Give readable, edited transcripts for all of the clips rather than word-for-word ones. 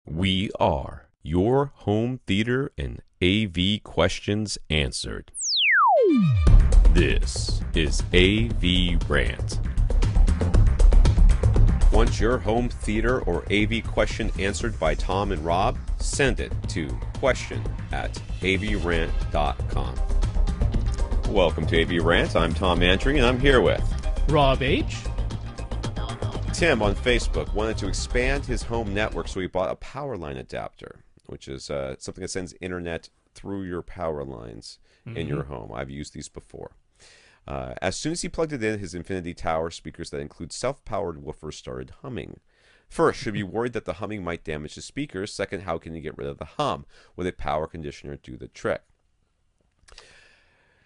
We are your home theater and AV questions answered. This is AVRant. Want your home theater or AV question answered by Tom and Rob? Send it to question@avrant.com. Welcome to AVRant. I'm Tom Andry, and I'm here with Rob H. Tim on Facebook. Wanted to expand his home network, so he bought a power line adapter, which is something that sends internet through your power lines in your home. I've used these before. As soon as he plugged it in, his Infinity Tower speakers that include self-powered woofers started humming. First, should be worried that the humming might damage the speakers. Second, how can you get rid of the hum? Would a power conditioner do the trick?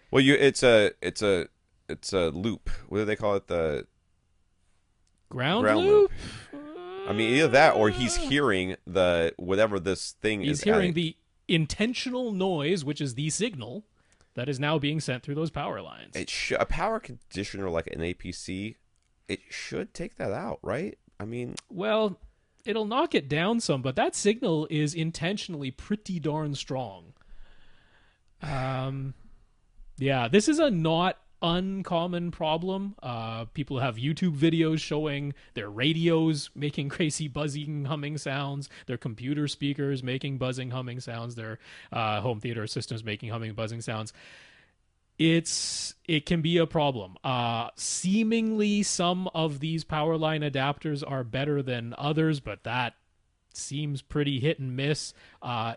Well, it's a loop. What do they call it? The Ground loop? I mean, either that or he's hearing the whatever this thing is. He's hearing the intentional noise, which is the signal that is now being sent through those power lines. A power conditioner like an APC, it should take that out, right? I mean, well, it'll knock it down some, but that signal is intentionally pretty darn strong. Yeah, this is a not uncommon problem. People have YouTube videos showing their radios making crazy buzzing, humming sounds, their computer speakers making buzzing, humming sounds, their home theater systems making humming, buzzing sounds. It can be a problem. Seemingly, some of these power line adapters are better than others, but that seems pretty hit and miss.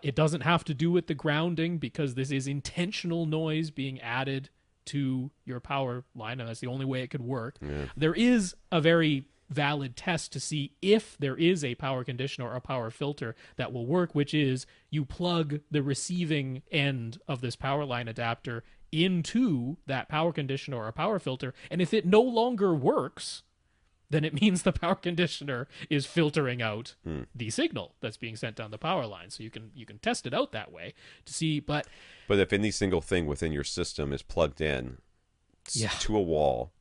It doesn't have to do with the grounding, because this is intentional noise being added to your power line, and that's the only way it could work. Yeah. There is a very valid test to see if there is a power conditioner or a power filter that will work, which is you plug the receiving end of this power line adapter into that power conditioner or a power filter, and if it no longer works, then it means the power conditioner is filtering out the signal that's being sent down the power line. So you can test it out that way to see. But if any single thing within your system is plugged in to a wall,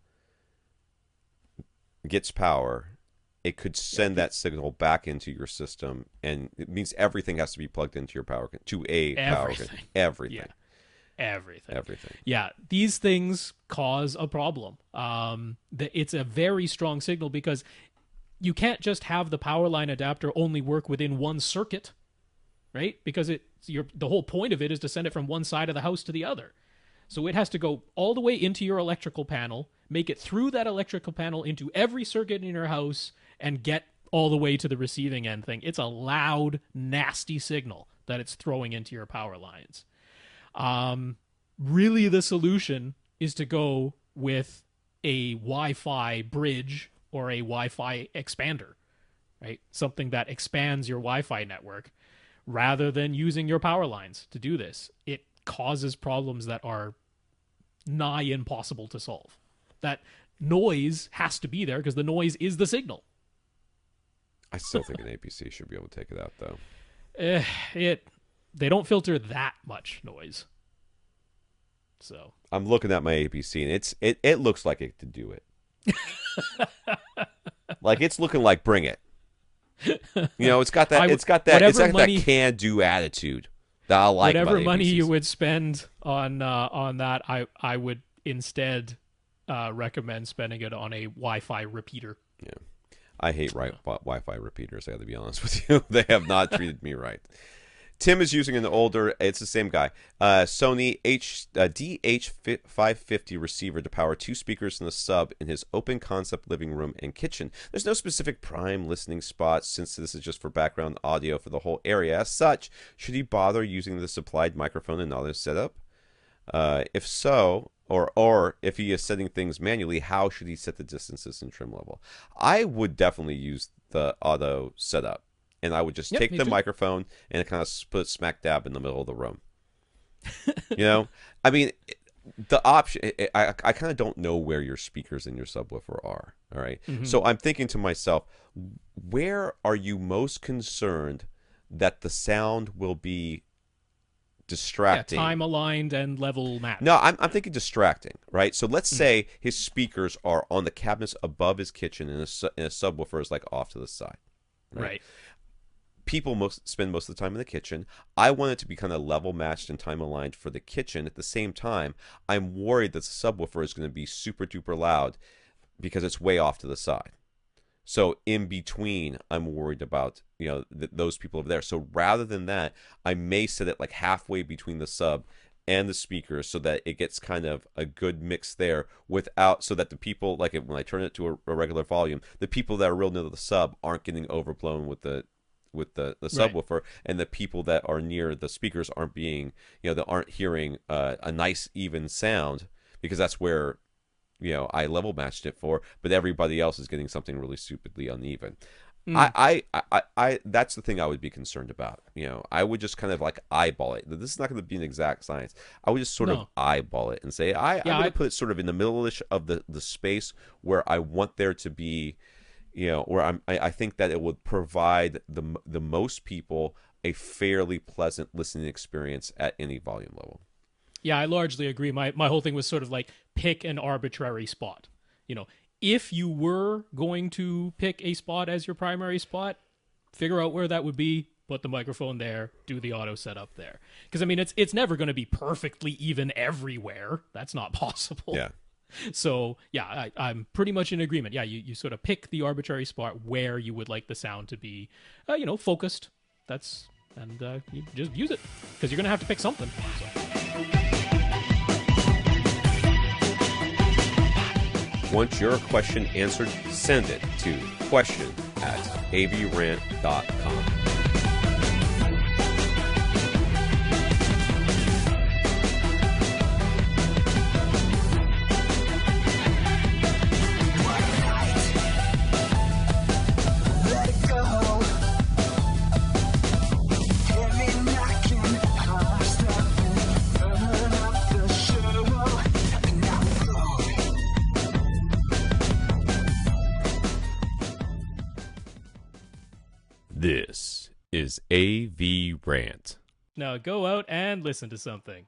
gets power, it could send that signal back into your system, and it means everything has to be plugged into your power everything. Yeah. Everything. Yeah, these things cause a problem. It's a very strong signal, because you can't just have the power line adapter only work within one circuit, right? Because the whole point of it is to send it from one side of the house to the other. So it has to go all the way into your electrical panel, make it through that electrical panel into every circuit in your house, and get all the way to the receiving end thing. It's a loud, nasty signal that it's throwing into your power lines. Really, the solution is to go with a Wi-Fi bridge or a Wi-Fi expander, right? Something that expands your Wi-Fi network, rather than using your power lines to do this. It causes problems that are nigh impossible to solve. That noise has to be there, because the noise is the signal. I still think an APC should be able to take it out, though. They don't filter that much noise. So I'm looking at my APC, and it looks like it could do it. Like, it's looking like bring it. It's got that can-do attitude that I like. Whatever money you would spend on that, I would instead recommend spending it on a Wi-Fi repeater. Yeah, I hate Wi-Fi repeaters. I got to be honest with you; they have not treated me right. Tim is using an older, it's the same guy, Sony HDH550 receiver to power 2 speakers in the sub in his open concept living room and kitchen. There's no specific prime listening spot, since this is just for background audio for the whole area. As such, should he bother using the supplied microphone and audio setup? If so, or if he is setting things manually, how should he set the distances and trim level? I would definitely use the auto setup. And I would just take the microphone and kind of put smack dab in the middle of the room. I mean, the option, I kind of don't know where your speakers and your subwoofer are. All right. So I'm thinking to myself, where are you most concerned that the sound will be distracting? Time aligned and level matched. No, I'm thinking distracting, right? So let's say his speakers are on the cabinets above his kitchen, and a subwoofer is like off to the side. Right. people spend most of the time in the kitchen. I want it to be kind of level matched and time aligned for the kitchen. At the same time, I'm worried that the subwoofer is going to be super duper loud because it's way off to the side. So in between, I'm worried about, those people over there. So rather than that, I may set it like halfway between the sub and the speakers so that it gets kind of a good mix there so that the people, like when I turn it to a regular volume, the people that are real near the sub aren't getting overblown with the subwoofer, right. And the people that are near the speakers aren't being, they aren't hearing a nice even sound, because that's where I level matched it for, but everybody else is getting something really stupidly uneven. I that's the thing I would be concerned about. I would just kind of like eyeball it. This is not going to be an exact science. I would just sort of eyeball it and say, I'm going to put it sort of in the middle-ish of the space where I want there to be, where I think that it would provide the most people a fairly pleasant listening experience at any volume level. Yeah, I largely agree. My whole thing was sort of like pick an arbitrary spot. If you were going to pick a spot as your primary spot, figure out where that would be, put the microphone there, do the auto setup there. Because, I mean, it's never going to be perfectly even everywhere. That's not possible. Yeah. So, yeah, I'm pretty much in agreement. Yeah, you sort of pick the arbitrary spot where you would like the sound to be, focused. And you just use it, because you're going to have to pick something. So. Want your question answered? Send it to question@avrant.com. This is AVRant. Now go out and listen to something.